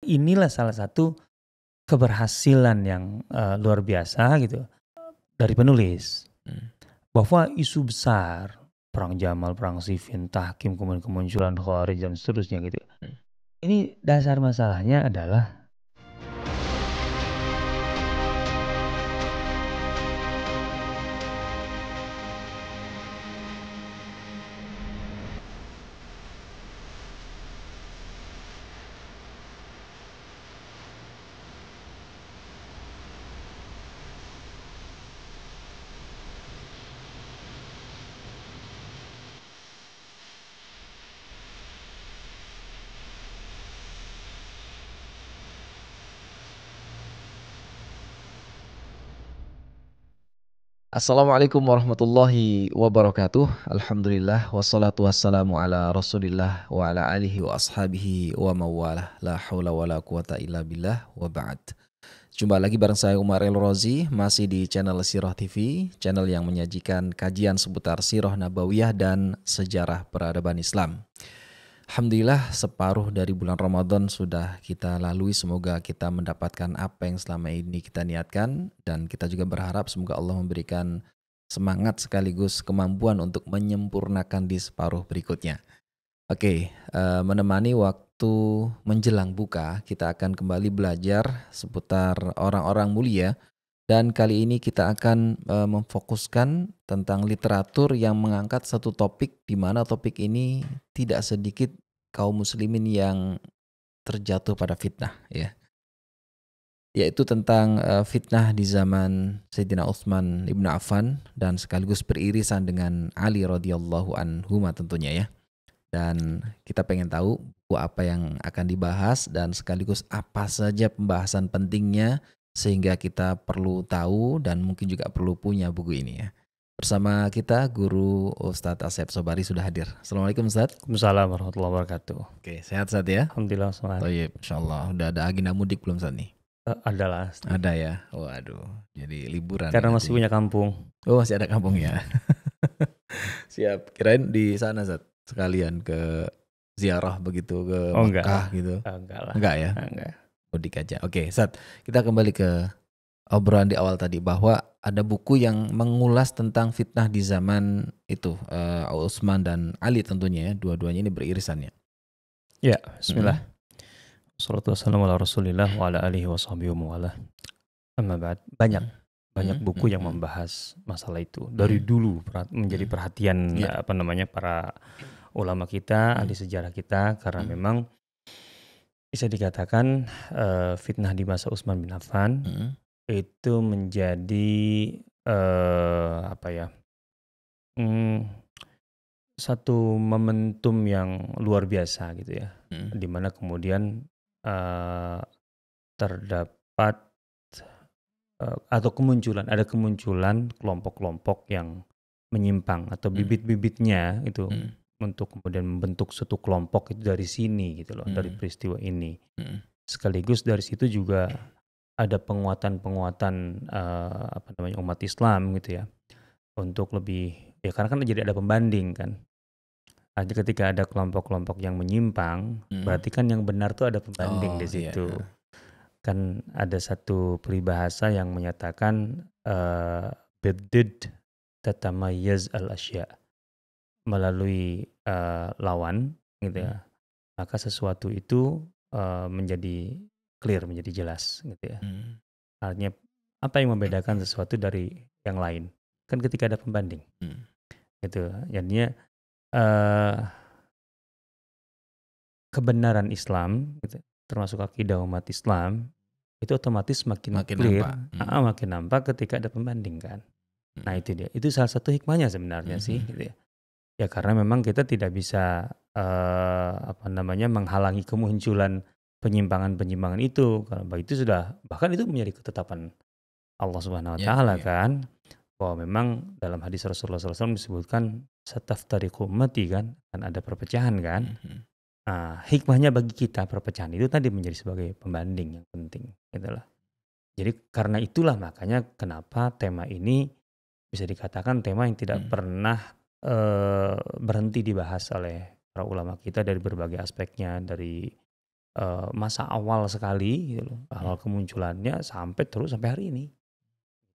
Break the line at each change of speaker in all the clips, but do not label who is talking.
inilah salah satu keberhasilan yang luar biasa gitu dari penulis. Bahwa isu besar perang Jamal, perang Siffin, Tahkim, kemudian kemunculan Khawarij dan seterusnya gitu. Ini dasar masalahnya adalah
Assalamualaikum warahmatullahi wabarakatuh. Alhamdulillah wassalatu wassalamu ala Rasulillah wa ala alihi wa ashabihi wa mawalah. La haula wala quwata illa billah wa ba'd. Jumpa lagi bareng saya Umar El Rozi, masih di channel Sirah TV, channel yang menyajikan kajian seputar sirah nabawiyah dan sejarah peradaban Islam. Alhamdulillah separuh dari bulan Ramadan sudah kita lalui, semoga kita mendapatkan apa yang selama ini kita niatkan, dan kita juga berharap semoga Allah memberikan semangat sekaligus kemampuan untuk menyempurnakan di separuh berikutnya. Oke, menemani waktu menjelang buka, kita akan kembali belajar seputar orang-orang mulia, dan kali ini kita akan memfokuskan tentang literatur yang mengangkat satu topik, di mana topik ini tidak sedikit kaum muslimin yang terjatuh pada fitnah, ya, yaitu tentang fitnah di zaman Sayyidina Utsman ibn Affan dan sekaligus beririsan dengan Ali radhiyallahu anhuma tentunya, ya. Dan kita pengen tahu buku apa yang akan dibahas dan sekaligus apa saja pembahasan pentingnya, sehingga kita perlu tahu dan mungkin juga perlu punya buku ini, ya. Bersama kita Guru Ustadz Asep Sobari sudah hadir. Assalamualaikum Ustadz.
Waalaikumsalam warahmatullahi wabarakatuh.
Oke, sehat Ustadz ya?
Alhamdulillah sholat.
Toyib, insyaallah. Udah ada agenda mudik belum Ustadz nih?
Adalah.
Ada ya? Waduh, jadi liburan.
Karena
nih
masih
nanti.
punya kampung.
Oh, masih ada kampung ya. Siap, kirain di sana Ustadz, sekalian ke ziarah begitu ke Mekah gitu.
Enggak lah.
Enggak ya?
Enggak.
Mudik aja. Oke, Ustadz, kita kembali ke obrolan di awal tadi bahwa ada buku yang mengulas tentang fitnah di zaman itu, Utsman dan Ali tentunya, ya, dua-duanya ini beririsannya.
Ya, bismillah. Wassalatu wassalamu ala Rasulillah wa ala alihi wa sahbihi wa mawalah. Amma ba'd. Banyak buku yang membahas masalah itu dari dulu menjadi perhatian para ulama kita, ahli sejarah kita, karena memang bisa dikatakan fitnah di masa Utsman bin Affan itu menjadi satu momentum yang luar biasa gitu ya, di mana kemudian terdapat atau ada kemunculan kelompok-kelompok yang menyimpang atau bibit-bibitnya itu untuk kemudian membentuk suatu kelompok itu dari sini gitu loh, dari peristiwa ini. Sekaligus dari situ juga ada penguatan-penguatan umat Islam gitu ya, untuk lebih, ya karena kan jadi ada pembanding kan. Ketika ada kelompok-kelompok yang menyimpang, berarti kan yang benar tuh ada pembanding di situ.
Iya.
Kan ada satu peribahasa yang menyatakan biddid tatamayyaz al-asya, melalui lawan gitu ya, maka sesuatu itu menjadi clear, menjadi jelas gitu ya. Artinya apa yang membedakan sesuatu dari yang lain? Kan ketika ada pembanding. Gitu. Jadinya kebenaran Islam gitu, termasuk akidah umat Islam, itu otomatis makin clear, makin nampak ketika ada pembanding kan. Nah itu dia, itu salah satu hikmahnya sebenarnya sih gitu ya. Ya karena memang kita tidak bisa menghalangi kemunculan penyimpangan-penyimpangan itu, karena itu sudah, bahkan itu menjadi ketetapan Allah Subhanahu wa taala kan, bahwa memang dalam hadis Rasulullah SAW disebutkan sataftariqu ummati kan, ada perpecahan kan. Nah, hikmahnya bagi kita perpecahan itu tadi menjadi sebagai pembanding yang penting itulah. Jadi karena itulah makanya kenapa tema ini bisa dikatakan tema yang tidak pernah berhenti dibahas oleh para ulama kita dari berbagai aspeknya, dari masa awal sekali gitu loh, awal kemunculannya sampai hari ini,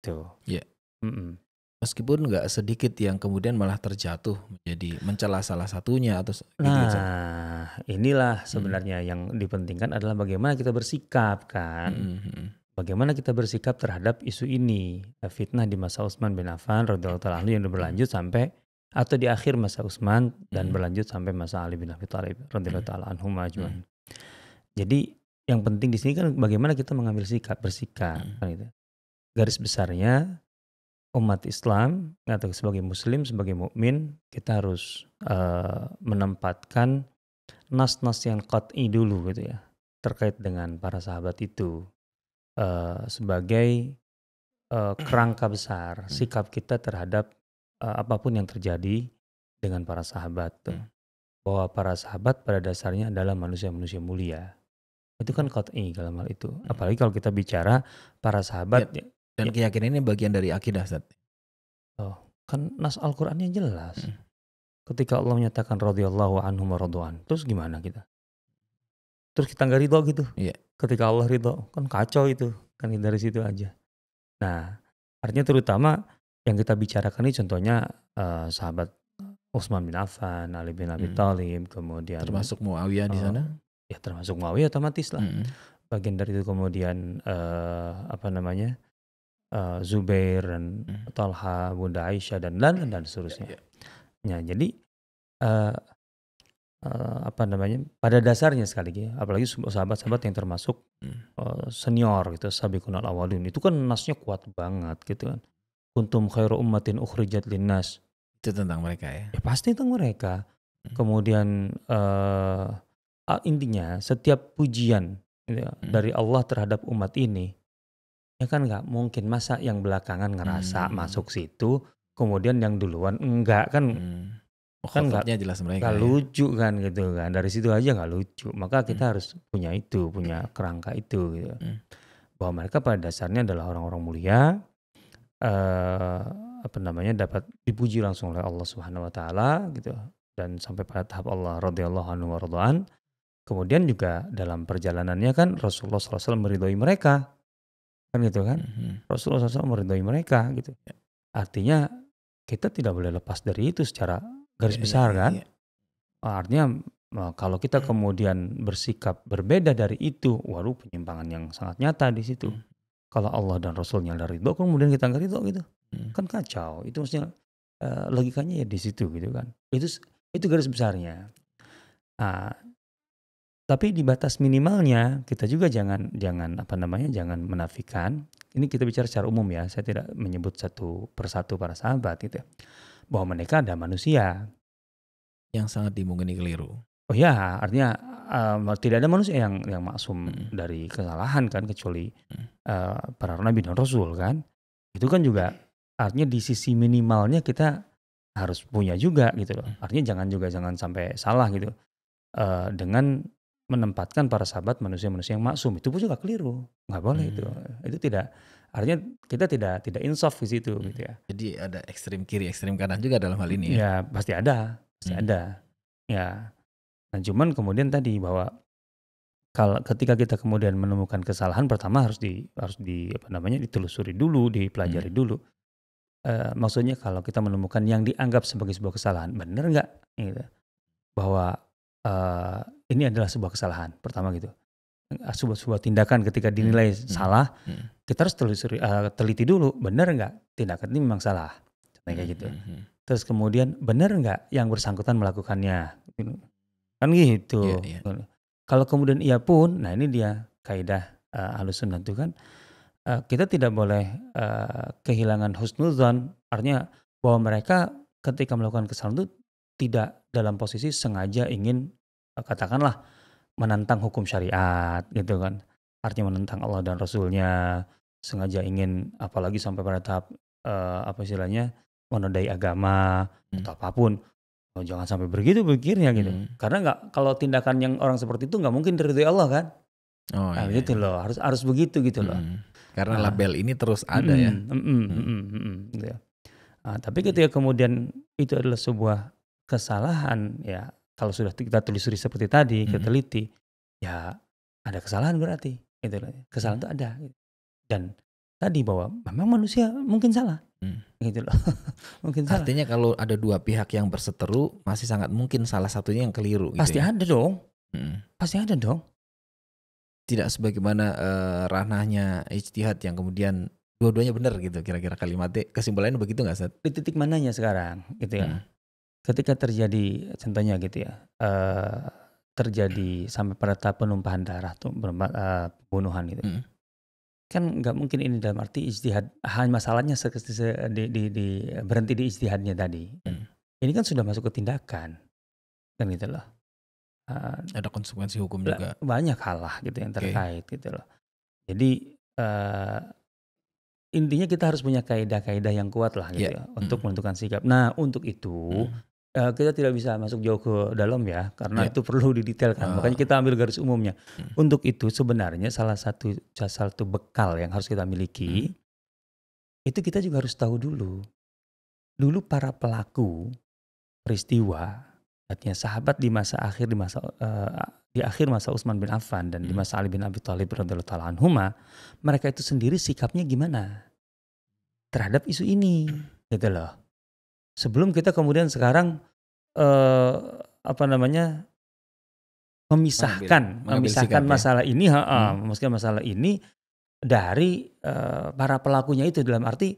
gitu.
Iya.
Mhm.
Meskipun nggak sedikit yang kemudian malah terjatuh menjadi mencela salah satunya atau gitu Ustaz.
Nah, inilah
Mhm.
sebenarnya yang dipentingkan adalah bagaimana kita bersikap kan.
Mhm mhm.
Bagaimana kita bersikap terhadap isu ini, fitnah di masa Utsman bin Affan radhiyallahu taala anhu yang berlanjut sampai atau di akhir masa Utsman dan
Mhm
berlanjut sampai masa Ali bin Abi Thalib radhiyallahu
mhm
taala anhum
mhm
ajmain. Jadi yang penting di sini kan bagaimana kita mengambil sikap, bersikap
mhm
kan gitu. Garis besarnya umat Islam atau sebagai muslim, sebagai mukmin kita harus menempatkan nas-nas yang qat'i dulu gitu ya terkait dengan para sahabat itu sebagai kerangka besar
mhm
sikap kita terhadap apapun yang terjadi dengan para sahabat tuh.
mhm
Bahwa para sahabat pada dasarnya adalah manusia-manusia mulia. Itu
mhm
kan qat'i dalam hal itu.
mhm.
Apalagi kalau kita bicara para
Ya,
sahabat ya,
dan
ya
keyakinan ini bagian dari akidah Ustaz.
oh, kan nas Al-Qur'annya jelas.
Mhm.
Ketika Allah menyatakan radhiyallahu anhum wa radu'an. Terus gimana kita? Terus kita nggak ridho gitu.
Iya.
Ketika Allah ridho, kan kacau itu. Kan dari situ aja. Nah, artinya terutama yang kita bicarakan ini contohnya sahabat Utsman bin Affan, Ali bin Abi
Mhm.
Thalib, kemudian
Termasuk Muawiyah di sana?
ya termasuk Muawiyah otomatis lah.
Mhm
Bagian dari itu kemudian apa namanya Zubair dan
mhm.
Talha, Bunda Aisyah dan
Iya
seterusnya.
iya.
Nah, jadi eh, apa namanya pada dasarnya sekali lagi, apalagi sahabat-sahabat yang termasuk
Mhm.
senior gitu, sabiqunal awalin itu kan nasnya kuat banget gitu kan. Kuntum khairu ummatin ukhrijat linnas.
Itu tentang mereka ya?
Ya pasti itu mereka.
Mhm
Kemudian intinya setiap pujian gitu ya,
mhm.
dari Allah terhadap umat ini, ya kan nggak mungkin masa yang belakangan ngerasa
Mmm,
masuk situ, kemudian yang duluan enggak kan
mmm. Oh,
kan nggak
khotomnya jelas mereka ya?
lucu kan gitu kan. Dari situ aja nggak lucu. Maka
Mhm
kita harus punya itu, punya kerangka itu gitu.
mhm
Bahwa mereka pada dasarnya adalah orang-orang mulia, eee, apa namanya, dapat dipuji langsung oleh Allah Subhanahu wa taala gitu, dan sampai pada tahap Allah radhiyallahu anhu wa radu'an. Kemudian juga dalam perjalanannya kan Rasulullah SAW meridhoi mereka, kan gitu kan.
mhm.
Rasulullah SAW meridhoi mereka gitu.
Ya,
Artinya kita tidak boleh lepas dari itu secara garis
iya iya
besar
iya
kan.
iya.
Artinya, kalau kita kemudian bersikap berbeda dari itu, waduh penyimpangan yang sangat nyata di situ.
Mhm
Kalau Allah dan Rasulnya nya ridho, kemudian kita nggak ridho gitu,
mhm.
kan kacau. Itu maksudnya, logikanya ya di situ gitu kan. Itu garis besarnya. Nah, tapi di batas minimalnya kita juga jangan jangan apa namanya, jangan menafikan, ini kita bicara secara umum ya, saya tidak menyebut satu persatu para sahabat gitu ya, bahwa mereka ada manusia.
Yang sangat dimungkini keliru.
Oh ya, artinya, tidak ada manusia yang maksum
Mhm
dari kesalahan kan kecuali,
mhm
para nabi dan rasul kan. Itu kan juga artinya di sisi minimalnya kita harus punya juga gitu loh.
mhm
Artinya jangan sampai salah gitu, dengan menempatkan para sahabat manusia-manusia yang maksum, itu pun juga keliru, nggak boleh itu.
mhm
Itu tidak artinya kita tidak insaf di situ
mhm.
gitu ya.
Jadi ada ekstrem kiri, ekstrem kanan juga dalam hal ini ya?
Ya pasti ada, pasti
Mhm
ada. Ya, nah cuman kemudian tadi bahwa kalau ketika kita kemudian menemukan kesalahan pertama harus di apa namanya, ditelusuri dulu, dipelajari
mhm
dulu. Maksudnya kalau kita menemukan yang dianggap sebagai sebuah kesalahan, benar nggak gitu, bahwa, eee, ini adalah sebuah kesalahan, pertama gitu. Sebuah sebuah tindakan ketika
mhm
dinilai
mhm
salah,
mhm
kita harus telusuri teliti dulu, benar nggak tindakan ini memang salah, contohnya
mhm
kayak gitu.
mhm mhm.
Terus kemudian benar nggak yang bersangkutan melakukannya, gitu. Kan
Iya
gitu.
iya.
Kalau kemudian iya pun, nah ini dia kaidah, Ahlussunnah itu kan, kita tidak boleh, kehilangan husnuzon, artinya bahwa mereka ketika melakukan kesalahan itu tidak dalam posisi sengaja ingin, katakanlah menantang hukum syariat gitu kan. Artinya menentang Allah dan Rasulnya, sengaja ingin apalagi sampai pada tahap, apa istilahnya, menodai agama
Mhm
atau apapun. Oh, jangan sampai begitu pikirnya gitu.
mhm.
Karena nggak kalau tindakan yang orang seperti itu nggak mungkin diridhoi Allah kan.
Oh
Nah
iya
gitu
iya.
loh, harus harus begitu gitu loh.
Mhm. Karena
Nah
label ini terus ada ya?
mhm mhm
Mhm
mhm, gitu ya. Tapi
mhm
ketika kemudian itu adalah sebuah kesalahan, ya kalau sudah kita telusuri seperti tadi, kita
mhm
teliti, ya ada kesalahan berarti, gitu loh. Kesalahan itu ada, dan tadi bahwa memang manusia mungkin salah, gitu loh. Mungkin salah.
Artinya kalau ada dua pihak yang berseteru, masih sangat mungkin salah satunya yang keliru gitu
Pasti
ya?
ada dong,
Mhm.
pasti ada dong.
Tidak sebagaimana, ranahnya ijtihad yang kemudian dua-duanya benar gitu kira-kira kalimatnya, kesimpulannya begitu nggak Ustaz?
Di titik mananya sekarang, gitu ya. Ketika terjadi contohnya gitu ya, terjadi sampai pada tahap penumpahan darah tuh, pembunuhan gitu. Kan nggak mungkin ini dalam arti ijtihad, hanya masalahnya berhenti di ijtihadnya tadi. Ini kan sudah masuk ke tindakan, kan gitu loh.
Ada konsekuensi hukum juga.
Banyak hal lah gitu yang
Oke.
terkait gitu loh. Jadi intinya kita harus punya kaidah-kaidah yang kuat lah gitu ya untuk menentukan sikap. Nah untuk itu kita tidak bisa masuk jauh ke dalam ya, karena itu perlu didetailkan. Makanya kita ambil garis umumnya. Untuk itu sebenarnya salah satu bekal yang harus kita miliki, itu kita juga harus tahu dulu. Dulu para pelaku peristiwa, artinya sahabat di masa akhir, di akhir masa Utsman bin Affan dan di masa Ali bin Abi Thalib radhiyallahu taala anhuma, mereka itu sendiri sikapnya gimana terhadap isu ini, gitu loh. Sebelum kita kemudian sekarang memisahkan masalah ini, memisahkan masalah ini dari para pelakunya itu, dalam arti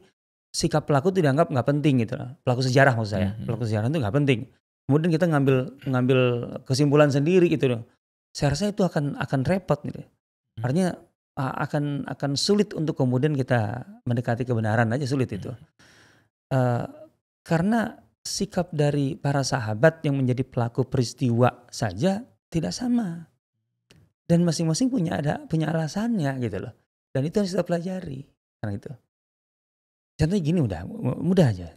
sikap pelaku itu dianggap nggak penting gitu loh. Pelaku sejarah maksud saya, pelaku sejarah itu nggak penting. Kemudian kita ngambil kesimpulan sendiri gitu loh. Saya rasa itu akan repot gitu. Artinya akan sulit untuk kemudian kita mendekati kebenaran aja, sulit itu. Karena sikap dari para sahabat yang menjadi pelaku peristiwa saja tidak sama. Dan masing-masing punya alasannya gitu loh. Dan itu harus kita pelajari. Karena itu. Contohnya gini, mudah aja.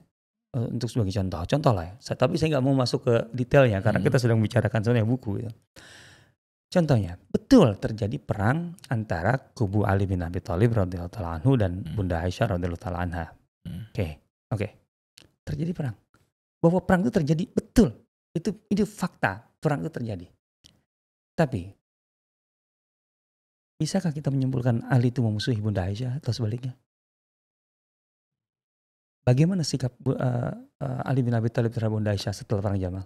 Untuk sebagai contoh lah ya. Tapi saya nggak mau masuk ke detailnya karena kita sedang membicarakan soalnya buku gitu. Contohnya, betul terjadi perang antara kubu Ali bin Abi Thalib radhiyallahu taala anhu dan Bunda Aisyah radhiyallahu taala anha. Oke. Terjadi perang. Bahwa perang itu terjadi, betul. Itu fakta, perang itu terjadi. Tapi bisakah kita menyimpulkan Ali itu memusuhi Bunda Aisyah atau sebaliknya? Bagaimana sikap Ali bin Abi Thalib terhadap Bunda Aisyah setelah perang Jamal?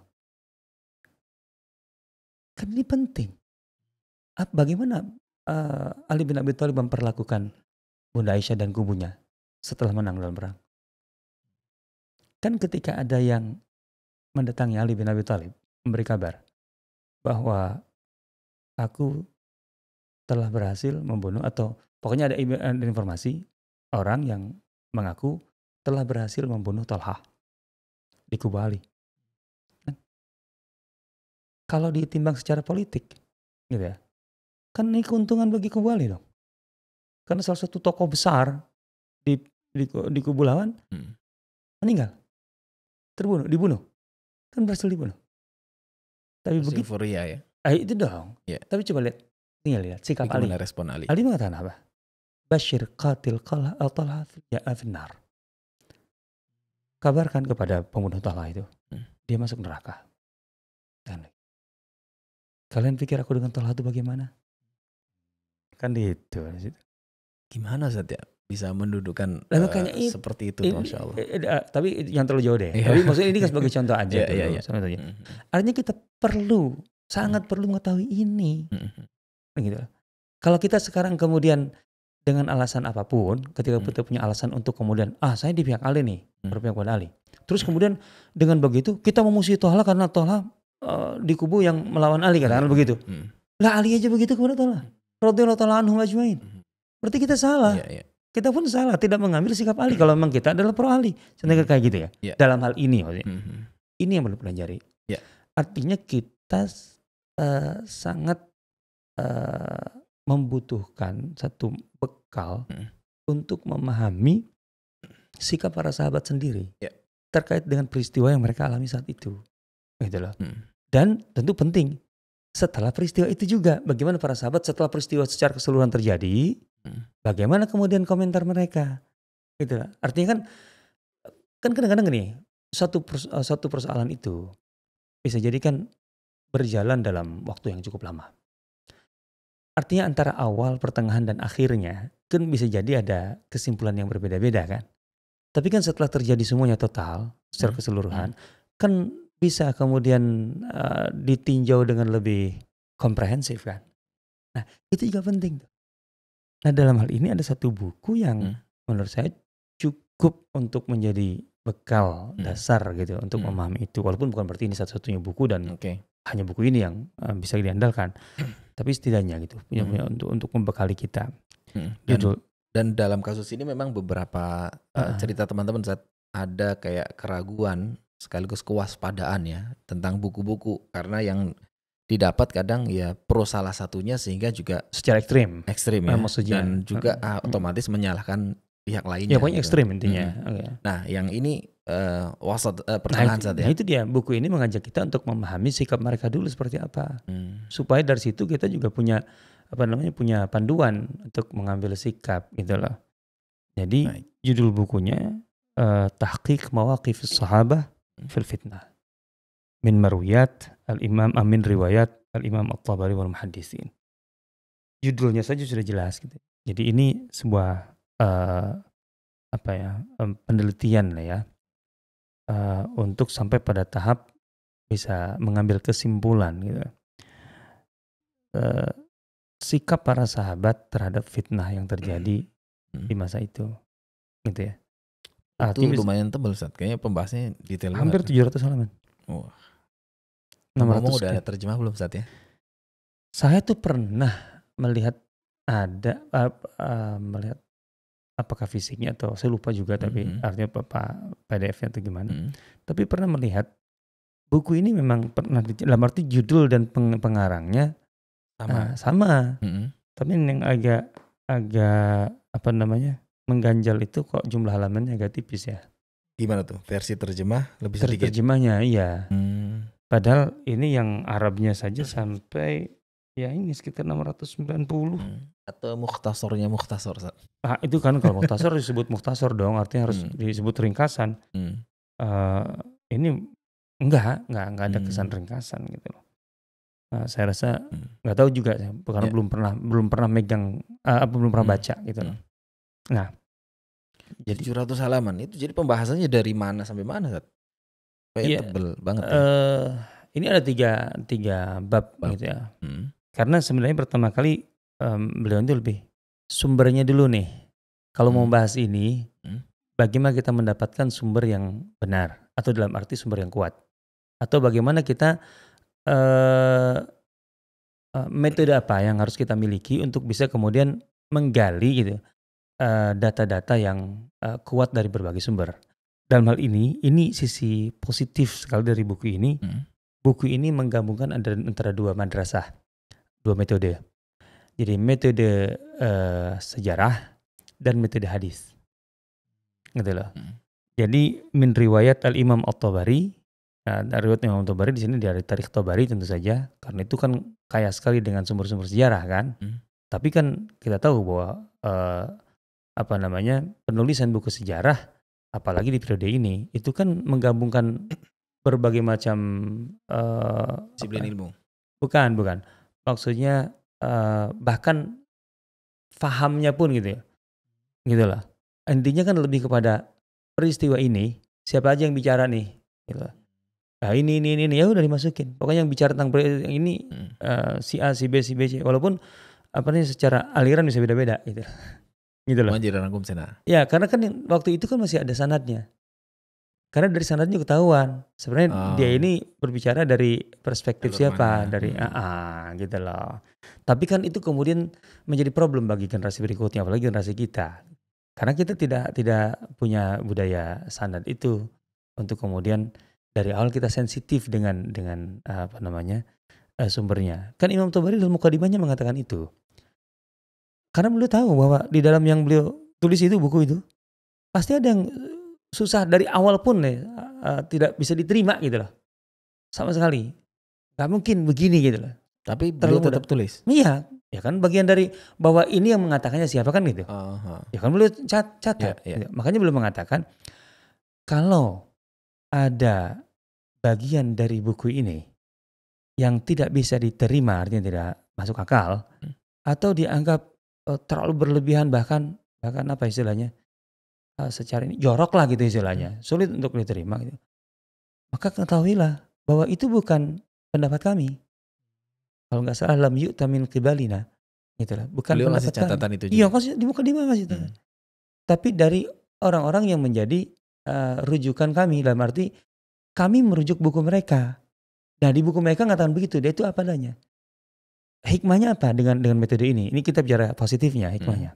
Kan ini penting. Bagaimana Ali bin Abi Thalib memperlakukan Bunda Aisyah dan kubunya setelah menang dalam perang? Kan ketika ada yang mendatangi Ali bin Abi Thalib memberi kabar bahwa aku telah berhasil membunuh, atau pokoknya ada informasi orang yang mengaku telah berhasil membunuh Thalhah di kubu Ali. Kalau ditimbang secara politik gitu ya, kan ini keuntungan bagi kubu Ali dong. Karena salah satu tokoh besar di kubu lawan meninggal, dibunuh. Kan berhasil dibunuh. Tapi begitu
euforia ya.
Itu dong. Yeah. Tapi coba lihat sikap Ali.
Gimana respon Ali?
Ali mengatakan apa? Bashir qatil Talha finnar. Kabarkan kepada pembunuh Talha itu, dia masuk neraka. Dan kalian pikir aku dengan Talha itu bagaimana? Kan itu.
Gimana Ustaz ya bisa mendudukkan seperti itu, Masya Allah.
Tapi yang terlalu jauh deh. Tapi maksudnya ini kan sebagai contoh aja. Artinya kita sangat perlu mengetahui ini. Gitu. Kalau kita sekarang kemudian dengan alasan apapun, ketika kita punya alasan untuk kemudian, saya di pihak Ali nih, berpihak pada Ali. Terus kemudian dengan begitu kita memusuhi Talha karena Talha di kubu yang melawan Ali, karena begitu. Lah Ali aja begitu kepada Talha. Radhiyallahu taala anhum ajmain. Berarti kita salah. Kita pun salah tidak mengambil sikap Ali kalau memang kita adalah pro Ali. Contohnya kayak gitu ya. Dalam hal ini maksudnya. Ini yang perlu pelajari. Artinya kita sangat membutuhkan satu bekal untuk memahami sikap para sahabat sendiri terkait dengan peristiwa yang mereka alami saat itu. Gitu loh. Dan tentu penting setelah peristiwa itu juga, bagaimana para sahabat setelah peristiwa secara keseluruhan terjadi, bagaimana kemudian komentar mereka. Gitu loh. Artinya kan kadang-kadang gini, satu persoalan itu bisa jadi kan berjalan dalam waktu yang cukup lama. artinya antara awal, pertengahan dan akhirnya kan bisa jadi ada kesimpulan yang berbeda-beda kan. Tapi kan setelah terjadi semuanya total secara keseluruhan kan bisa kemudian ditinjau dengan lebih komprehensif kan. Nah, itu juga penting tuh. Nah, dalam hal ini ada satu buku yang menurut saya cukup untuk menjadi bekal dasar gitu untuk memahami itu. Walaupun bukan berarti ini satu-satunya buku dan hanya buku ini yang bisa diandalkan. Tapi setidaknya gitu punya untuk membekali kita.
Dan dalam kasus ini memang beberapa cerita teman-teman saat ada kayak keraguan sekaligus kewaspadaan ya tentang buku-buku, karena yang didapat kadang ya pro salah satunya sehingga juga
secara ekstrim
ya,
maksudnya.
dan juga otomatis menyalahkan pihak
Ya
lainnya.
pokoknya
gitu.
ekstrim intinya.
Nah yang ini wasat pertengahan saat ya.
Nah itu dia, buku ini mengajak kita untuk memahami sikap mereka dulu seperti apa, supaya dari situ kita juga punya punya panduan untuk mengambil sikap gitu loh. Jadi judul bukunya Tahqiq Mawaqif Sahabah fil Fitnah min Marwiyat Al-Imam Amin Riwayat Al-Imam At-Tabari wal Muhaddisin. Judulnya saja sudah jelas gitu. Jadi ini sebuah penelitian lah ya, untuk sampai pada tahap bisa mengambil kesimpulan gitu. Sikap para sahabat terhadap fitnah yang terjadi di masa itu, gitu ya.
Itu lumayan tebal Ustaz, kayaknya pembahasannya detail
hampir
banget.
700 halaman.
Wah.
600
udah ada terjemah belum Ustaz ya?
Saya tuh pernah melihat melihat apakah fisiknya atau saya lupa juga, tapi artinya PDF-nya atau gimana. Tapi pernah melihat buku ini memang pernah dalam arti judul dan pengarangnya sama. Tapi yang agak mengganjal itu kok jumlah halamannya agak tipis ya.
Gimana tuh? Versi terjemah lebih sedikit?
Terjemahnya iya. Padahal ini yang Arabnya saja sampai ya ini sekitar 690.
Atau mukhtasornya mukhtasor.
Itu kan kalau mukhtasor disebut mukhtasor dong, artinya harus disebut ringkasan. Ini enggak ada kesan ringkasan gitu loh. Saya rasa nggak tahu juga karena belum pernah megang belum pernah baca gitu loh. Nah,
jadi 700 halaman itu jadi pembahasannya dari mana sampai mana Zat? Tebel banget ya.
Ini ada tiga bab gitu ya. Karena sebenarnya pertama kali beliau itu lebih sumbernya dulu nih. Kalau mau bahas ini, bagaimana kita mendapatkan sumber yang benar atau dalam arti sumber yang kuat, atau bagaimana kita metode apa yang harus kita miliki untuk bisa kemudian menggali gitu data-data yang kuat dari berbagai sumber. Dalam hal ini sisi positif sekali dari buku ini. Buku ini menggabungkan antara dua madrasah, dua metode. Jadi metode sejarah dan metode hadis, gitu loh. Jadi min riwayat Al-Imam At-Tabari. Nah, dari riwayat Imam At-Tabari di sini dari Tarikh Tabari tentu saja, karena itu kan kaya sekali dengan sumber-sumber sejarah kan. Tapi kan kita tahu bahwa penulisan buku sejarah, apalagi di periode ini, itu kan menggabungkan berbagai macam
disiplin ilmu.
Bukan. Maksudnya bahkan fahamnya pun gitu ya. Gitu lah. Intinya kan lebih kepada peristiwa ini, siapa aja yang bicara nih, gitu. Nah, ini ya udah dimasukin. Pokoknya yang bicara tentang ini si A, si B, si C. Walaupun secara aliran bisa beda-beda gitu. Gitu loh. Ya, karena kan waktu itu kan masih ada sanadnya. Karena dari sanadnya ketahuan sebenarnya dia ini berbicara dari perspektif siapa, dari gitu loh. Tapi kan itu kemudian menjadi problem bagi generasi berikutnya, apalagi generasi kita. Karena kita tidak punya budaya sanad itu untuk kemudian dari awal kita sensitif dengan sumbernya. Kan Imam Tabari dalam mukadimahnya mengatakan itu. Karena beliau tahu bahwa di dalam yang beliau tulis itu, buku itu, pasti ada yang susah dari awal pun tidak bisa diterima gitu loh. Sama sekali. Gak mungkin begini gitu loh.
Tapi beliau tetap tulis?
Iya. Ya kan bagian dari bahwa ini yang mengatakannya siapa kan gitu. Ya kan beliau catat. Gitu. Makanya beliau mengatakan kalau ada bagian dari buku ini yang tidak bisa diterima, artinya tidak masuk akal, atau dianggap terlalu berlebihan, bahkan apa istilahnya, secara ini jorok lah gitu istilahnya, sulit untuk diterima gitu. Maka ketahuilah bahwa itu bukan pendapat kami. Kalau nggak salah lam yu'ta min qibalina, gitu lah, bukan
Beliau ngasih
pendapat kami.
catatan itu
Iya,
juga.
di muka dia ngasih catatan. Tapi dari orang-orang yang menjadi rujukan kami, dalam arti kami merujuk buku mereka. Nah, di buku mereka ngatakan begitu, dia itu apa adanya. Hikmahnya apa dengan metode ini? Ini kita bicara positifnya, hikmahnya.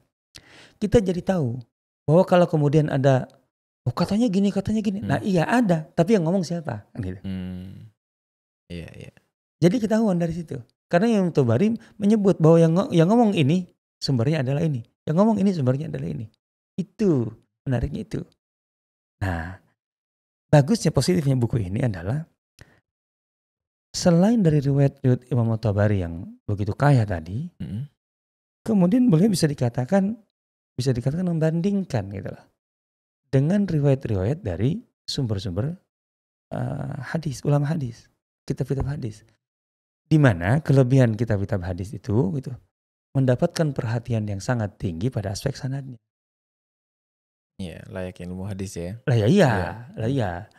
Kita jadi tahu bahwa kalau kemudian ada katanya gini. Nah, iya ada, tapi yang ngomong siapa? Gitu.
Iya.
Jadi ketahuan dari situ. Karena Imam Tobari menyebut bahwa yang ngomong ini sumbernya adalah ini. Yang ngomong ini sumbernya adalah ini. Itu menariknya itu. Nah, bagusnya positifnya buku ini adalah selain dari riwayat Imam Tobari yang begitu kaya tadi, kemudian beliau bisa dikatakan membandingkan gitu lah dengan riwayat-riwayat dari sumber-sumber hadis, ulama hadis, kitab-kitab hadis. Di mana kelebihan kitab-kitab hadis itu gitu mendapatkan perhatian yang sangat tinggi pada aspek sanadnya.
Iya, layak ilmu hadis ya.
Lah iya.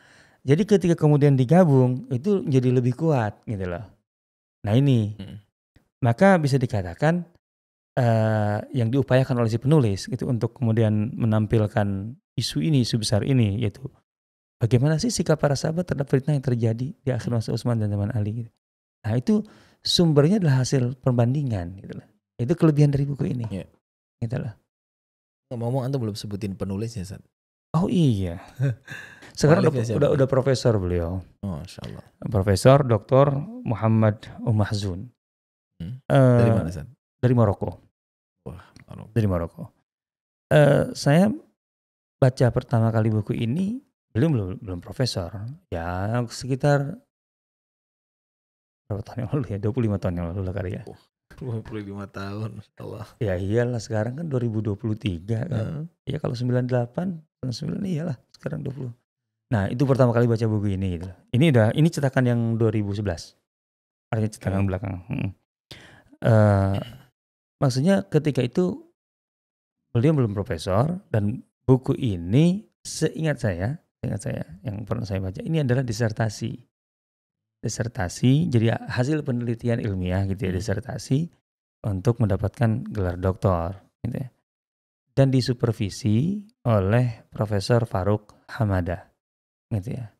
Jadi ketika kemudian digabung itu jadi lebih kuat gitu loh. Nah ini, maka bisa dikatakan yang diupayakan oleh si penulis gitu untuk kemudian menampilkan isu besar ini, yaitu bagaimana sih sikap para sahabat terhadap fitnah yang terjadi di akhir masa Utsman dan zaman Ali gitu. Nah itu sumbernya adalah hasil perbandingan gitu loh. Itu kelebihan dari buku ini.
Iya.
Gitu loh.
Ngomong Anda belum sebutin penulisnya, Sat.
Oh iya. Sekarang udah profesor beliau.
Oh, Masya Allah. Profesor
Dr. Muhammad Mahzun.
Dari mana, Sat?
Dari Maroko.
Wah, Maroko.
Dari Maroko. Saya baca pertama kali buku ini belum profesor. Ya sekitar berapa tahun yang lalu ya? 25 tahun yang lalu lah kali ya.
25 tahun, Allah.
Ya iyalah, sekarang kan 2023 kan. Ya kalau 98, 99 iyalah, sekarang 20. Nah, itu pertama kali baca buku ini gitu. Ini cetakan yang 2011. Artinya cetakan belakang. Maksudnya ketika itu beliau belum profesor dan buku ini seingat saya yang pernah saya baca ini adalah disertasi, jadi hasil penelitian ilmiah gitu ya, disertasi untuk mendapatkan gelar doktor gitu ya. Dan disupervisi oleh Profesor Faruk Hamada gitu ya.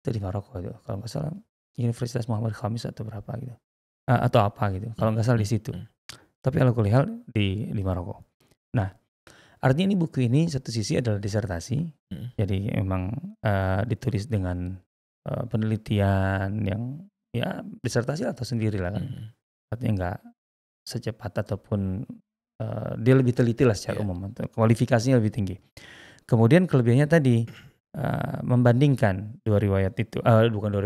Itu di Maroko itu kalau nggak salah, Universitas Muhammad Khamis atau berapa gitu. Atau apa gitu. Kalau nggak salah di situ. Tapi ala kulli hal di Maroko. Nah, artinya ini buku ini satu sisi adalah disertasi. Jadi memang ditulis dengan penelitian yang ya disertasi atau sendiri lah kan. Artinya nggak secepat ataupun dia lebih teliti lah secara umum. Kualifikasinya lebih tinggi. Kemudian kelebihannya tadi membandingkan dua riwayat itu,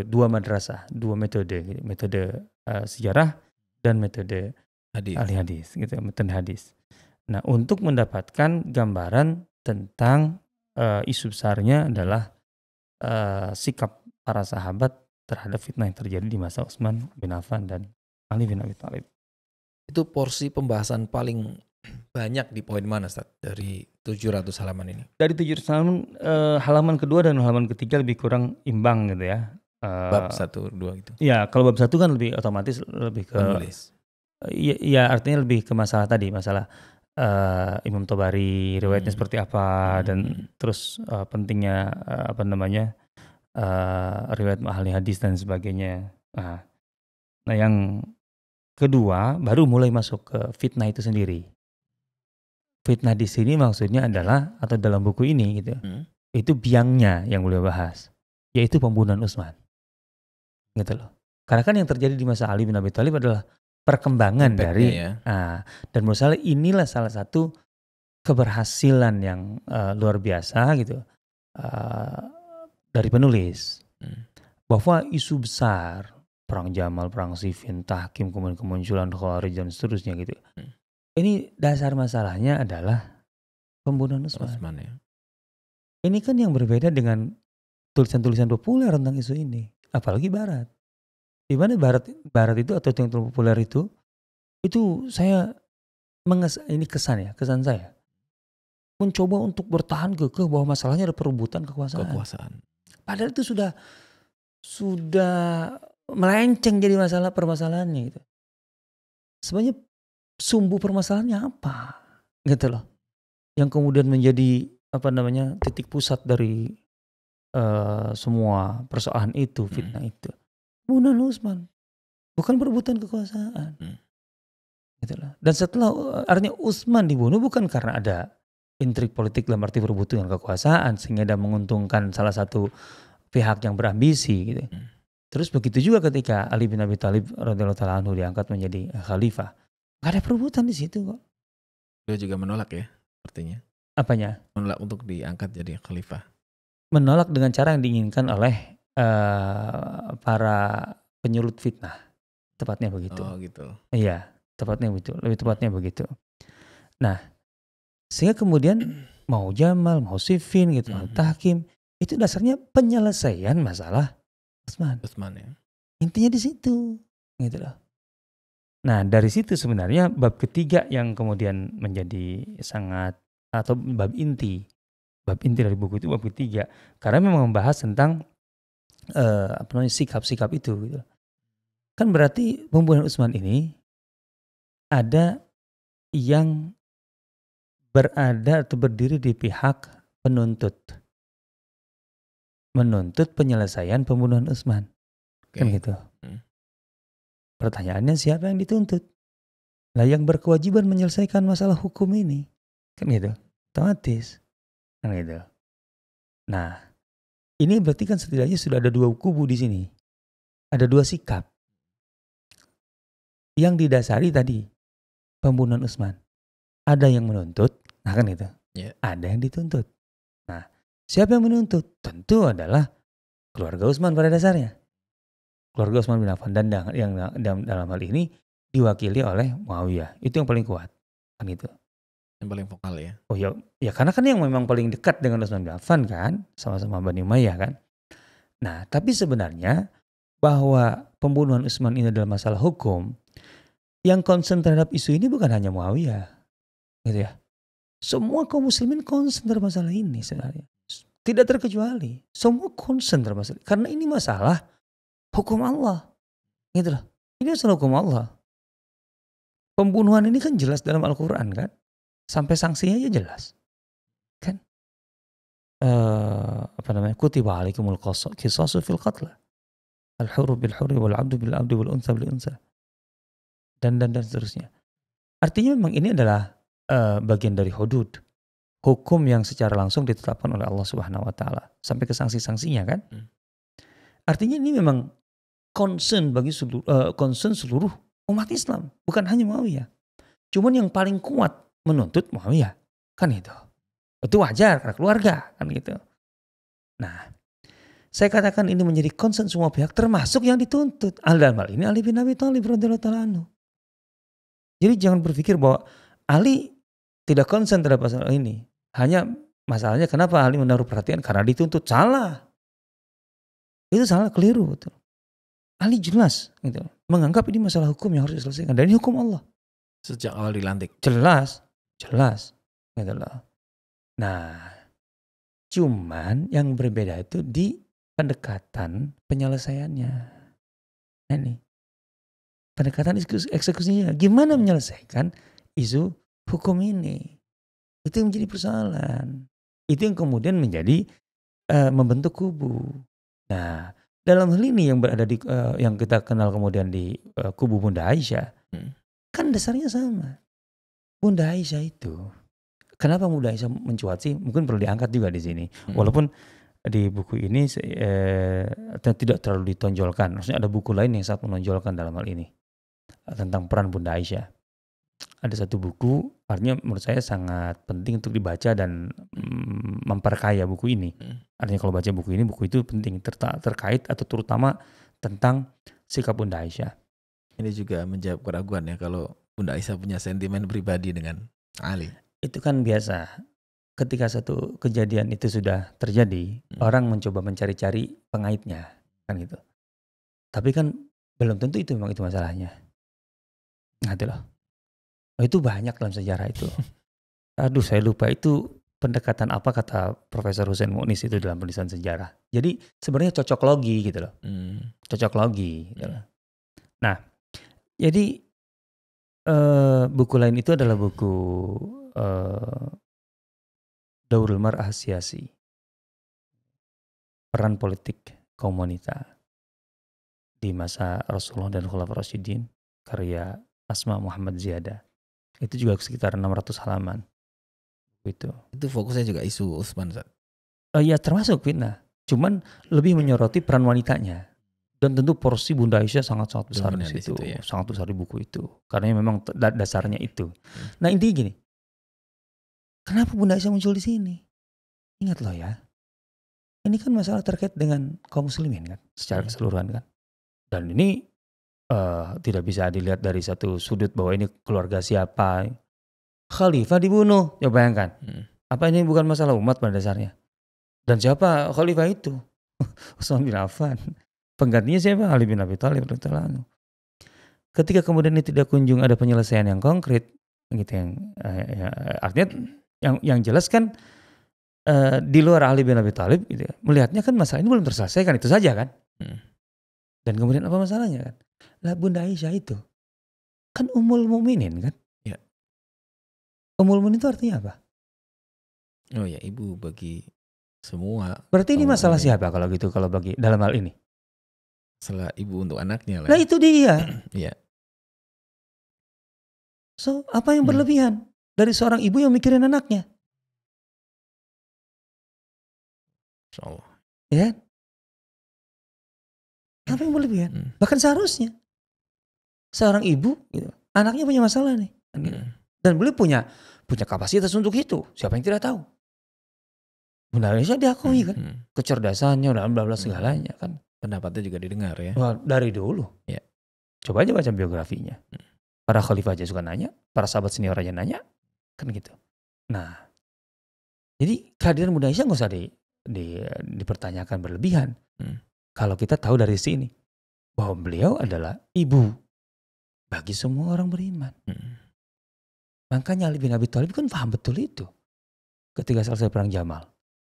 dua madrasah, dua metode, gitu. Metode sejarah dan metode ahli hadis, gitu, metode hadis. Nah, untuk mendapatkan gambaran tentang isu besarnya adalah sikap para sahabat terhadap fitnah yang terjadi di masa Utsman bin Affan dan Ali bin Abi Thalib.
Itu porsi pembahasan paling banyak di poin mana, Ustaz, dari 700 halaman ini?
Dari 700 halaman, halaman kedua dan halaman ketiga lebih kurang imbang gitu ya.
Bab 1, 2 gitu.
Iya, kalau bab 1 kan lebih otomatis lebih ke
penulis.
Iya, artinya lebih ke masalah tadi, masalah Imam Tobari riwayatnya seperti apa dan terus pentingnya riwayat ahli hadis dan sebagainya. Nah, yang kedua baru mulai masuk ke fitnah itu sendiri. Fitnah di sini maksudnya adalah, atau dalam buku ini gitu, itu biangnya yang beliau bahas, yaitu pembunuhan Utsman. Gitu loh. Karena kan yang terjadi di masa Ali bin Abi Thalib adalah perkembangan dari dan menurut saya inilah salah satu keberhasilan yang luar biasa gitu dari penulis, bahwa isu besar perang Jamal, perang Siffin, Tahkim, kemudian kemunculan Khawarij dan seterusnya gitu, ini dasar masalahnya adalah pembunuhan Utsman ya. Ini kan yang berbeda dengan tulisan-tulisan populer tentang isu ini, apalagi Barat. Di mana Barat itu atau yang populer itu saya ini kesan saya mencoba untuk bertahan kekeh bahwa masalahnya ada perebutan kekuasaan. Padahal itu sudah melenceng jadi permasalahannya gitu. Sebenarnya sumbu permasalahannya apa? Gitu loh. Yang kemudian menjadi titik pusat dari semua persoalan itu, fitnah itu. Pembunuhan Utsman, bukan perebutan kekuasaan. Gitu loh. Dan setelah artinya Utsman dibunuh bukan karena ada intrik politik dalam arti perebutan kekuasaan sehingga ada menguntungkan salah satu pihak yang berambisi gitu. Terus begitu juga ketika Ali bin Abi Thalib radhiyallahu ta'ala anhu diangkat menjadi khalifah. Gak ada perebutan di situ kok.
Dia juga menolak ya sepertinya.
Apanya?
Menolak untuk diangkat jadi khalifah.
Menolak dengan cara yang diinginkan oleh para penyulut fitnah. Tepatnya begitu.
Oh gitu.
Iya, tepatnya begitu. Lebih tepatnya begitu. Nah, sehingga kemudian mau Jamal, mau Siffin gitu, mau Tahkim, itu dasarnya penyelesaian masalah Utsman
ya.
Intinya di situ, gitu loh. Nah, dari situ sebenarnya bab ketiga yang kemudian menjadi sangat atau bab inti dari buku itu bab ketiga, karena memang membahas tentang sikap-sikap itu gitu. Kan berarti pembunuhan Utsman ini ada yang berada atau berdiri di pihak menuntut penyelesaian pembunuhan Utsman. Kan gitu. Pertanyaannya siapa yang dituntut? Lah yang berkewajiban menyelesaikan masalah hukum ini. Kan gitu. Otomatis. Kan gitu. Nah, ini berarti kan setidaknya sudah ada dua kubu di sini. Ada dua sikap. Yang didasari tadi pembunuhan Utsman. Ada yang menuntut, nah kan gitu.
Yeah.
Ada yang dituntut. Nah, siapa yang menuntut? Tentu adalah keluarga Utsman pada dasarnya. Keluarga Utsman bin Affan dan yang dalam hal ini diwakili oleh Muawiyah. Itu yang paling kuat. Kan gitu.
Yang paling vokal ya.
Oh ya karena kan yang memang paling dekat dengan Utsman bin Affan kan, sama-sama Bani Umayyah kan. Nah, tapi sebenarnya bahwa pembunuhan Utsman ini adalah masalah hukum, yang concern terhadap isu ini bukan hanya Muawiyah. Gitu ya. Semua kaum muslimin concern terhadap masalah ini sebenarnya. Tidak terkecuali. Semua concern terhadap masalah. Karena ini masalah hukum Allah. Gitu loh. Ini masalah hukum Allah. Pembunuhan ini kan jelas dalam Al-Quran kan. Sampai sanksinya aja jelas. Kan. Kutiba alaikumul qisasu fil qatl. Al-hurru bil hurri wal abdu bil abdi wal unsa bil unsa. Dan seterusnya. Artinya memang ini adalah bagian dari hudud, hukum yang secara langsung ditetapkan oleh Allah Subhanahu wa taala sampai ke sanksi-sanksinya kan. Artinya ini memang concern bagi seluruh umat Islam, bukan hanya Muawiyah. Cuman yang paling kuat menuntut Muawiyah, kan itu. Itu wajar karena keluarga kan gitu. Nah, saya katakan ini menjadi concern semua pihak termasuk yang dituntut. Dalam hal ini Ali bin Abi Thalib radhiyallahu ta'ala anhu. Jadi jangan berpikir bahwa Ali tidak konsen terhadap masalah ini. Hanya masalahnya kenapa Ali menaruh perhatian karena dituntut. Salah. Itu salah, keliru. Betul. Ali jelas gitu, menganggap ini masalah hukum yang harus diselesaikan. Dan ini hukum Allah.
Sejak awal dilantik.
Jelas. Gitu loh. Nah, cuman yang berbeda itu di pendekatan penyelesaiannya. Nah, ini. Pendekatan eksekusinya. Gimana menyelesaikan isu hukum ini? Itu yang menjadi persoalan. Itu yang kemudian menjadi membentuk kubu. Nah, dalam hal ini yang berada di yang kita kenal kemudian di kubu Bunda Aisyah, kan dasarnya sama. Bunda Aisyah itu, kenapa Bunda Aisyah mencuat sih? Mungkin perlu diangkat juga di sini. Walaupun di buku ini tidak terlalu ditonjolkan. Maksudnya ada buku lain yang sangat menonjolkan dalam hal ini tentang peran Bunda Aisyah. Ada satu buku, artinya menurut saya sangat penting untuk dibaca dan memperkaya buku ini. Artinya kalau baca buku ini, buku itu penting terkait atau terutama tentang sikap Bunda Aisyah.
Ini juga menjawab keraguan ya kalau Bunda Aisyah punya sentimen pribadi dengan Ali.
Itu kan biasa. Ketika satu kejadian itu sudah terjadi, orang mencoba mencari-cari pengaitnya, kan gitu. Tapi kan belum tentu itu memang itu masalahnya. Nah, itu loh. Oh, itu banyak dalam sejarah itu. Aduh, saya lupa itu pendekatan apa kata Profesor Hussein Mu'nis itu dalam penulisan sejarah. Jadi sebenarnya cocok logi gitu loh. Cocok logi gitu loh. Nah, jadi buku lain itu adalah buku Daurul Mar'ah Siyasi, peran politik kaum wanita di masa Rasulullah dan Khulafaur Rasyidin, karya Asma Muhammad Ziyadah. Itu juga sekitar 600 halaman. Itu
fokusnya juga isu Utsman, Ustaz.
Ya termasuk fitnah. Cuman lebih menyoroti peran wanitanya. Dan tentu porsi Bunda Aisyah sangat-sangat besar di situ. Ya? Sangat besar di buku itu. Karena memang dasarnya itu. Nah, intinya gini. Kenapa Bunda Aisyah muncul di sini? Ingat loh ya. Ini kan masalah terkait dengan kaum muslimin kan. Secara keseluruhan kan. Dan ini tidak bisa dilihat dari satu sudut bahwa ini keluarga siapa. Khalifah dibunuh. Coba bayangkan. Apa ini bukan masalah umat pada dasarnya? Dan siapa khalifah itu? Utsman bin Affan. Penggantinya siapa? Ali bin Abi Thalib. Ketika kemudian ini tidak kunjung ada penyelesaian yang konkret, gitu yang artinya yang jelas kan di luar Ali bin Abi Thalib, gitu ya, melihatnya kan masalah ini belum terselesaikan, itu saja kan. Dan kemudian apa masalahnya kan? Lah Bunda Aisyah itu kan Ummul Mukminin kan?
Ya.
Ummul Mukminin itu artinya apa?
Oh ya, ibu bagi semua.
Berarti ini masalah siapa kalau gitu, kalau bagi dalam hal ini?
Masalah ibu untuk anaknya lah.
Nah itu dia.
Iya.
So apa yang berlebihan dari seorang ibu yang mikirin anaknya?
Insyaallah.
Ya. Apa yang berlebihan? Bahkan seharusnya seorang ibu, gitu, anaknya punya masalah nih, dan beliau punya kapasitas untuk itu. Siapa yang tidak tahu? Bunda Aisyah diakui kan, kecerdasannya dan bla bla segalanya kan.
Pendapatnya juga didengar ya.
Wah, dari dulu.
Ya.
Coba aja baca biografinya. Para khalifah aja suka nanya, para sahabat senior aja nanya, kan gitu. Nah, jadi kehadiran Bunda Aisyah nggak usah dipertanyakan berlebihan. Kalau kita tahu dari sini bahwa beliau adalah ibu bagi semua orang beriman. Makanya Ali bin Abi Thalib kan paham betul itu ketika selesai perang Jamal.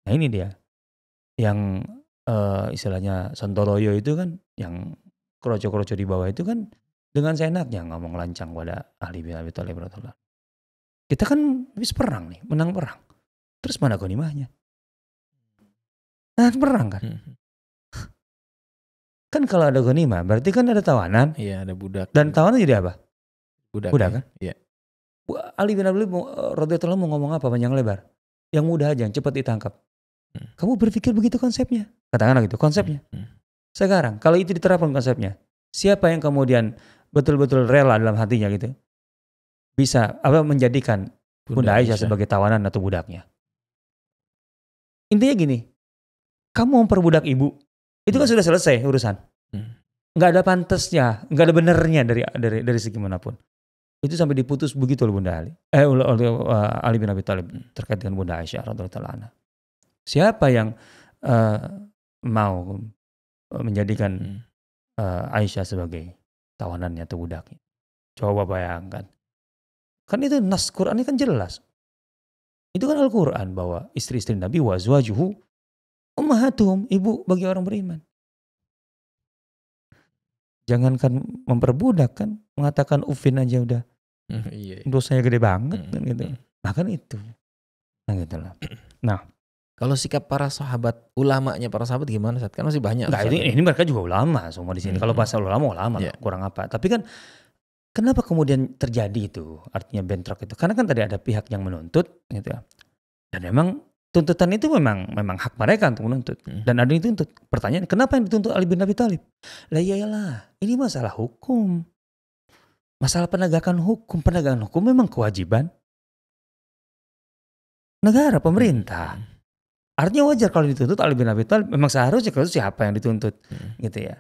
Nah ini dia yang istilahnya Sontoloyo itu kan, yang kroco-kroco di bawah itu kan dengan seenaknya ngomong lancang pada Ali bin Abi Thalib. Kita kan habis perang nih, menang perang. Terus mana ghanimahnya? Nah perang kan. Kan kalau ada ghanimah berarti kan ada tawanan.
Iya, ada budak.
Dan tawanan jadi apa? Budak kan?
Iya.
Ali bin Abi Thalib radhiyallahu mau ngomong apa panjang lebar? Yang mudah aja, cepat ditangkap. Kamu berpikir begitu konsepnya? Katakanlah gitu konsepnya. Sekarang kalau itu diterapkan konsepnya, siapa yang kemudian betul-betul rela dalam hatinya gitu, bisa menjadikan Bunda Aisyah sebagai tawanan atau budaknya? Intinya gini, kamu memperbudak ibu, itu kan sudah selesai urusan. Nggak ada pantasnya, nggak ada benernya dari segi manapun. Itu sampai diputus begitu oleh Bunda Ali bin Abi Thalib terkait dengan Bunda Aisyah radhiyallahu anha. Siapa yang mau menjadikan Aisyah sebagai tawanannya atau budaknya? Coba bayangkan. Kan itu nas Quran ini kan jelas. Itu kan Al-Quran bahwa istri-istri Nabi wa azwajuhu ummahatuhum, ibu bagi orang beriman. Jangankan memperbudak kan, mengatakan ufin aja udah dosanya gede banget kan gitu. Nah kan itu. Nah gitu lah. Nah,
kalau sikap para sahabat, ulamanya para sahabat gimana? Kan masih banyak.
Nah, ini mereka juga ulama semua di sini. Kalau bahasa ulama kurang apa. Tapi kan kenapa kemudian terjadi itu? Artinya bentrok itu. Karena kan tadi ada pihak yang menuntut gitu ya. Dan memang tuntutan itu memang hak mereka untuk menuntut. Dan ada yang dituntut. Pertanyaan, kenapa yang dituntut Ali bin Abi Thalib? Lah iyalah, ini masalah hukum. Masalah penegakan hukum. Penegakan hukum memang kewajiban negara, pemerintah. Artinya wajar kalau dituntut Ali bin Abi Thalib, memang seharusnya kalau siapa yang dituntut gitu ya.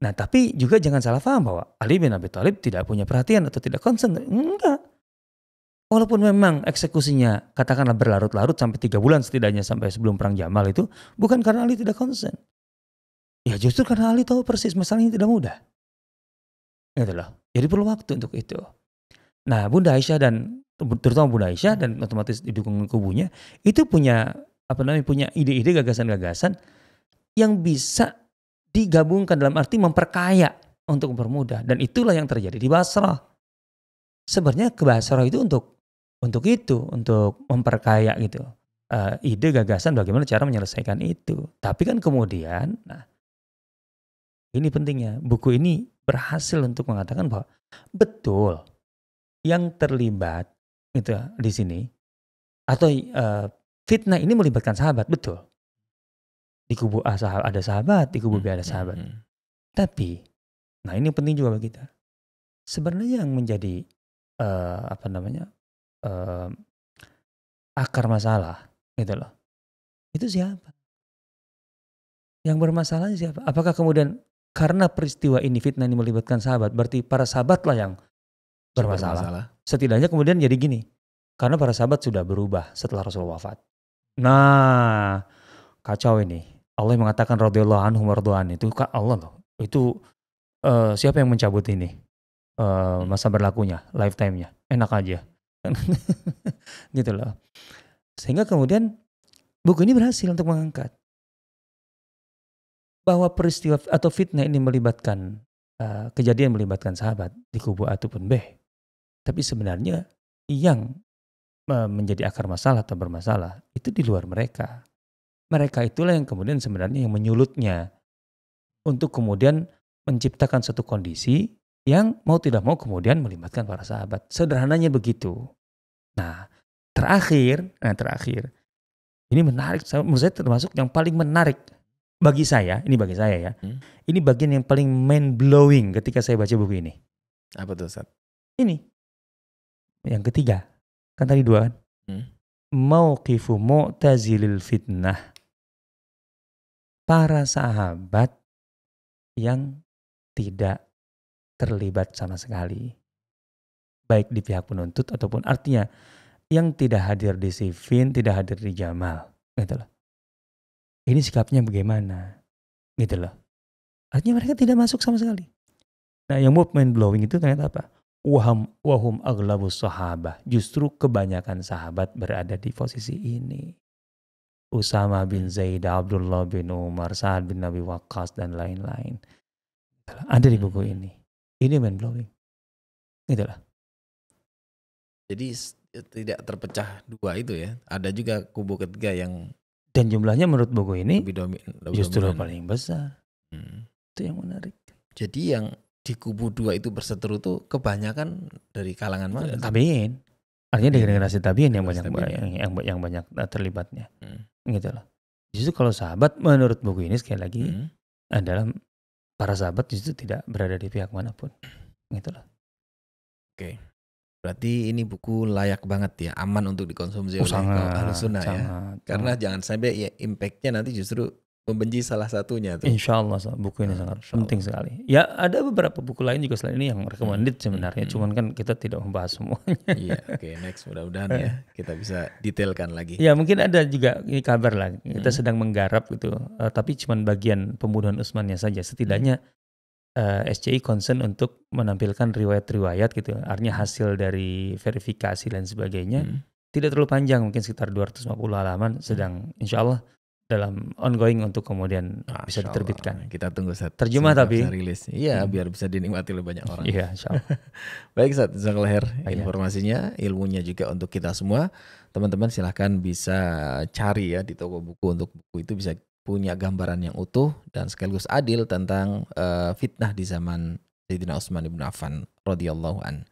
Nah tapi juga jangan salah paham bahwa Ali bin Abi Thalib tidak punya perhatian atau tidak concern. Enggak. Walaupun memang eksekusinya katakanlah berlarut-larut sampai 3 bulan setidaknya sampai sebelum perang Jamal itu, bukan karena Ali tidak concern. Ya justru karena Ali tahu persis masalahnya tidak mudah. Gitu loh. Jadi perlu waktu untuk itu. Nah, Bunda Aisyah dan terutama Bunda Aisyah dan otomatis didukung kubunya itu punya punya ide-ide, gagasan-gagasan yang bisa digabungkan dalam arti memperkaya untuk mempermudah, dan itulah yang terjadi di Basrah. Sebenarnya ke Basrah itu untuk memperkaya gitu. Ide, gagasan bagaimana cara menyelesaikan itu. Tapi kan kemudian, nah ini pentingnya, buku ini berhasil untuk mengatakan bahwa betul yang terlibat gitu di sini atau fitnah ini melibatkan sahabat, betul. Di kubu A ada sahabat, di kubu B ada sahabat. Tapi, nah ini penting juga bagi kita. Sebenarnya yang menjadi akar masalah gitu loh. Itu siapa? Yang bermasalahnya siapa? Apakah kemudian karena peristiwa ini, fitnah ini melibatkan sahabat, berarti para sahabatlah yang bermasalah? Setidaknya kemudian jadi gini, karena para sahabat sudah berubah setelah Rasulullah wafat. Nah, kacau ini. Allah mengatakan radhiyallahu anhum wardu'an, itu Allah loh. Itu siapa yang mencabut ini? Masa berlakunya, lifetime-nya. Enak aja. Gitu loh. Sehingga kemudian buku ini berhasil untuk mengangkat bahwa peristiwa atau fitnah ini melibatkan kejadian melibatkan sahabat di kubu A ataupun B. Tapi sebenarnya yang menjadi akar masalah atau bermasalah itu di luar mereka. Mereka itulah yang kemudian sebenarnya yang menyulutnya untuk kemudian menciptakan suatu kondisi yang mau tidak mau kemudian melibatkan para sahabat. Sederhananya begitu. Nah, terakhir, ini menarik, menurut saya termasuk yang paling menarik bagi saya ya. Ini bagian yang paling mind blowing ketika saya baca buku ini.
Apa tuh, Ustaz?
Ini yang ketiga, kan tadi dua kan? Mauqifu mu'tazilil fitnah. Para sahabat yang tidak terlibat sama sekali, baik di pihak penuntut ataupun artinya yang tidak hadir di Siffin, tidak hadir di Jamal, gitu loh. Ini sikapnya bagaimana, gitu loh. Artinya mereka tidak masuk sama sekali. Nah, yang mind blowing itu ternyata apa? Wahum aghlabus sahabah. Justru kebanyakan sahabat berada di posisi ini. Usama bin Zaid, Abdullah bin Umar, Sa'ad bin Abi Waqqas dan lain-lain. Ada di buku ini. Ini mind blowing. Gitu lah.
Jadi tidak terpecah dua itu ya. Ada juga kubu ketiga yang
dan jumlahnya menurut buku ini
lebih
justru
dominan.
Paling besar. Itu yang menarik.
Jadi yang di kubu dua itu berseteru tuh kebanyakan dari kalangan mana?
Tabiin. Artinya dari generasi tabiin yang banyak terlibatnya. Gitu loh. Justru kalau sahabat menurut buku ini sekali lagi adalah para sahabat justru tidak berada di pihak manapun. Gitu loh.
Oke. Berarti ini buku layak banget ya, aman untuk dikonsumsi oleh Ahlus Sunnah ya. Karena jangan sampai ya impact-nya nanti justru membenci salah satunya tuh.
Insya Allah buku ini sangat penting sekali. Ya ada beberapa buku lain juga selain ini yang recommended sebenarnya. Cuman kan kita tidak membahas semuanya.
Iya, oke, next mudah-mudahan ya kita bisa detailkan lagi.
Ya mungkin ada juga ini kabar lah. Kita sedang menggarap gitu. Tapi cuman bagian pembunuhan Utsmannya saja. Setidaknya SCI concern untuk menampilkan riwayat-riwayat gitu. Artinya hasil dari verifikasi dan sebagainya. Tidak terlalu panjang, mungkin sekitar 250 halaman. Sedang insya Allah dalam ongoing untuk kemudian bisa diterbitkan.
Kita tunggu Ustaz.
Terjemah tapi
rilis. Iya, biar bisa dinikmati oleh banyak orang.
Iya, insyaallah.
Baik Ustaz, jazakallahu khair informasinya, ilmunya juga untuk kita semua. Teman-teman silahkan bisa cari ya di toko buku, untuk buku itu bisa punya gambaran yang utuh dan sekaligus adil tentang fitnah di zaman Sayyidina Utsman bin Affan radhiyallahu an.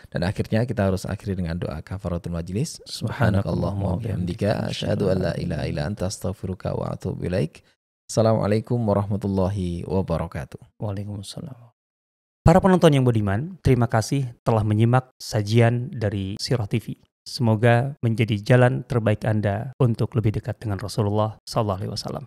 Dan akhirnya kita harus akhiri dengan doa kafaratul majlis. Subhanakallahumma wa bihamdika asyhadu an la ilaha illa anta astaghfiruka wa atubu ilaik. Assalamualaikum warahmatullahi wabarakatuh.
Waalaikumsalam. Para penonton yang budiman, terima kasih telah menyimak sajian dari Sirah TV. Semoga menjadi jalan terbaik Anda untuk lebih dekat dengan Rasulullah sallallahu alaihi wasallam.